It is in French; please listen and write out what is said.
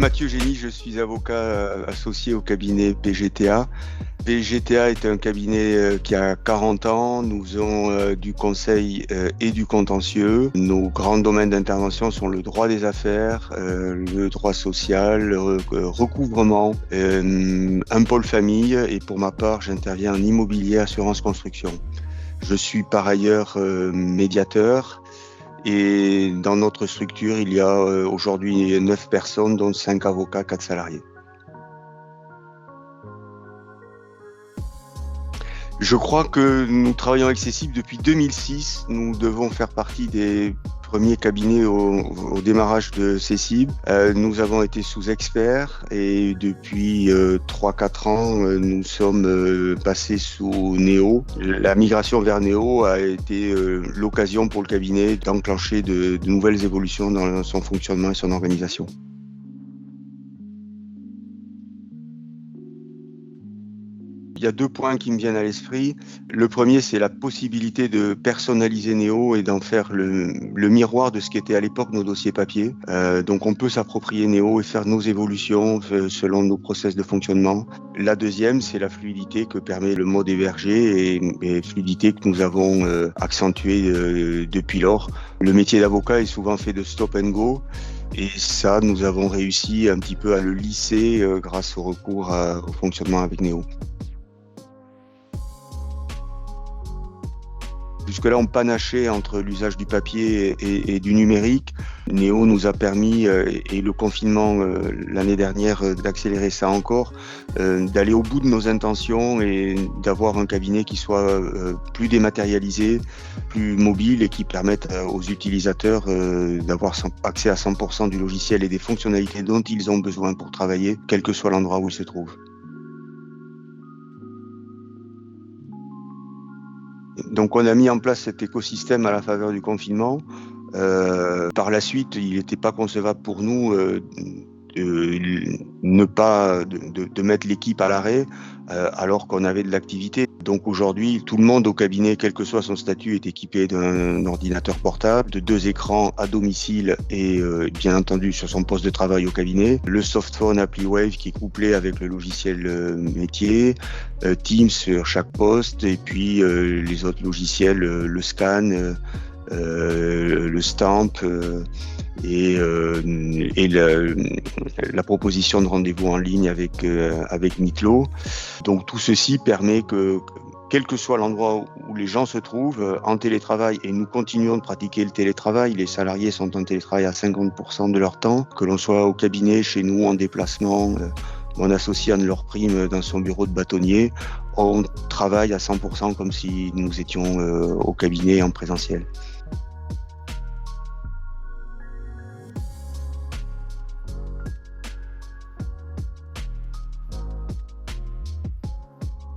Mathieu Génie, je suis avocat associé au cabinet PGTA. PGTA est un cabinet qui a 40 ans. Nous faisons du conseil et du contentieux. Nos grands domaines d'intervention sont le droit des affaires, le droit social, le recouvrement, un pôle famille et pour ma part, j'interviens en immobilier, assurance construction. Je suis par ailleurs médiateur. Et dans notre structure, il y a aujourd'hui 9 personnes, dont 5 avocats, 4 salariés. Je crois que nous travaillons avec CECIB depuis 2006. Nous devons faire partie des premiers cabinets au démarrage de CECIB. Nous avons été sous experts et depuis 3-4 ans, nous sommes passés sous Néo. La migration vers Néo a été l'occasion pour le cabinet d'enclencher de nouvelles évolutions dans son fonctionnement et son organisation. Il y a 2 points qui me viennent à l'esprit. Le premier, c'est la possibilité de personnaliser Néo et d'en faire le miroir de ce qu'étaient à l'époque nos dossiers papier. Donc on peut s'approprier Néo et faire nos évolutions selon nos process de fonctionnement. La deuxième, c'est la fluidité que permet le mode hébergé et fluidité que nous avons accentuée depuis lors. Le métier d'avocat est souvent fait de stop and go. Et ça, nous avons réussi un petit peu à le lisser grâce au recours au fonctionnement avec Néo. Jusque-là, on panachait entre l'usage du papier et du numérique. Néo nous a permis, et le confinement l'année dernière, d'accélérer ça encore, d'aller au bout de nos intentions et d'avoir un cabinet qui soit plus dématérialisé, plus mobile et qui permette aux utilisateurs d'avoir accès à 100% du logiciel et des fonctionnalités dont ils ont besoin pour travailler, quel que soit l'endroit où ils se trouvent. Donc on a mis en place cet écosystème à la faveur du confinement. Par la suite, il n'était pas concevable pour nous de mettre l'équipe à l'arrêt alors qu'on avait de l'activité. Donc aujourd'hui, tout le monde au cabinet, quel que soit son statut, est équipé d'un ordinateur portable, de 2 écrans à domicile et bien entendu sur son poste de travail au cabinet. Le softphone ApplyWave qui est couplé avec le logiciel métier, Teams sur chaque poste et puis les autres logiciels, le scan, le stamp et la proposition de rendez-vous en ligne avec Mitlo. Donc tout ceci permet que, quel que soit l'endroit où les gens se trouvent, en télétravail, et nous continuons de pratiquer le télétravail, les salariés sont en télétravail à 50% de leur temps, que l'on soit au cabinet, chez nous, en déplacement, mon associé Anne leur prime dans son bureau de bâtonnier, on travaille à 100% comme si nous étions au cabinet en présentiel.